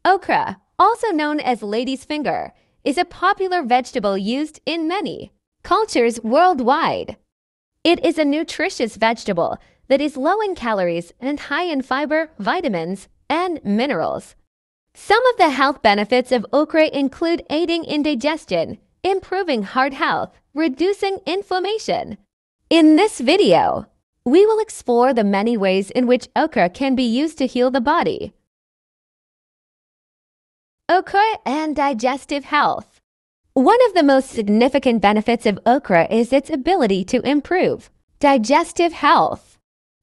Okra, also known as lady's finger, is a popular vegetable used in many cultures worldwide. It is a nutritious vegetable that is low in calories and high in fiber, vitamins, and minerals. Some of the health benefits of okra include aiding in digestion, improving heart health, reducing inflammation. In this video, we will explore the many ways in which okra can be used to heal the body. Okra and digestive health. One of the most significant benefits of okra is its ability to improve digestive health.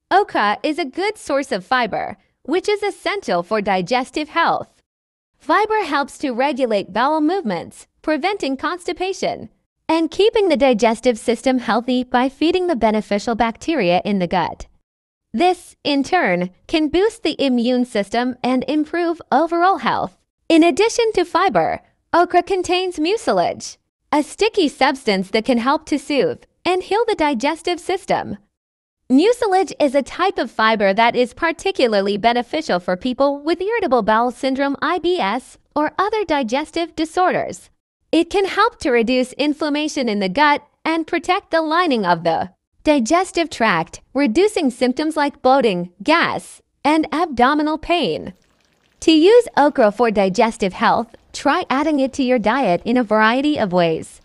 Okra is a good source of fiber, which is essential for digestive health. Fiber helps to regulate bowel movements, preventing constipation, and keeping the digestive system healthy by feeding the beneficial bacteria in the gut. This, in turn, can boost the immune system and improve overall health. In addition to fiber, okra contains mucilage, a sticky substance that can help to soothe and heal the digestive system. Mucilage is a type of fiber that is particularly beneficial for people with irritable bowel syndrome (IBS) or other digestive disorders. It can help to reduce inflammation in the gut and protect the lining of the digestive tract, reducing symptoms like bloating, gas, and abdominal pain. To use okra for digestive health, try adding it to your diet in a variety of ways.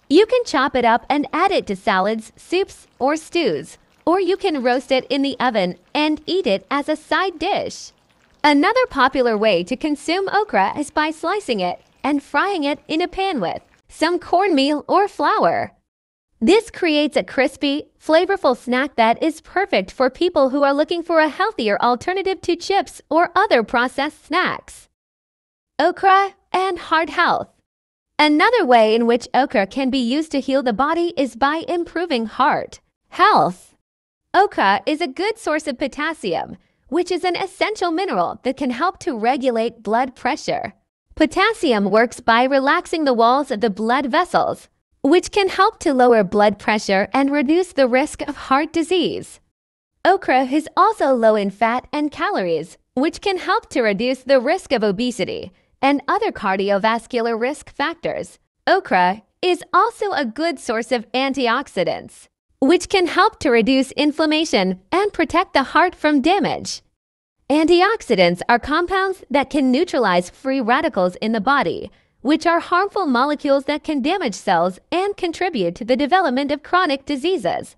You can chop it up and add it to salads, soups, or stews, or you can roast it in the oven and eat it as a side dish. Another popular way to consume okra is by slicing it and frying it in a pan with some cornmeal or flour. This creates a crispy, flavorful snack that is perfect for people who are looking for a healthier alternative to chips or other processed snacks. Okra and heart health. Another way in which okra can be used to heal the body is by improving heart health. Okra is a good source of potassium, which is an essential mineral that can help to regulate blood pressure. Potassium works by relaxing the walls of the blood vessels, which can help to lower blood pressure and reduce the risk of heart disease. Okra is also low in fat and calories, which can help to reduce the risk of obesity and other cardiovascular risk factors. Okra is also a good source of antioxidants, which can help to reduce inflammation and protect the heart from damage. Antioxidants are compounds that can neutralize free radicals in the body, which are harmful molecules that can damage cells and contribute to the development of chronic diseases.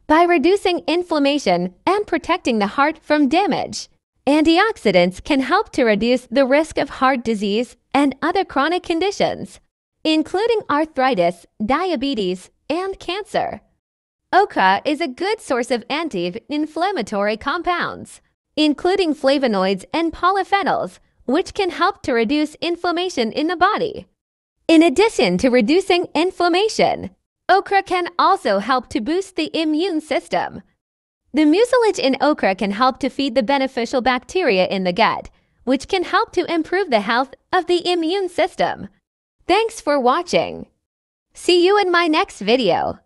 By reducing inflammation and protecting the heart from damage, antioxidants can help to reduce the risk of heart disease and other chronic conditions, including arthritis, diabetes, and cancer. Okra is a good source of anti-inflammatory compounds, including flavonoids and polyphenols, which can help to reduce inflammation in the body. In addition to reducing inflammation, okra can also help to boost the immune system. The mucilage in okra can help to feed the beneficial bacteria in the gut, which can help to improve the health of the immune system. Thanks for watching. See you in my next video.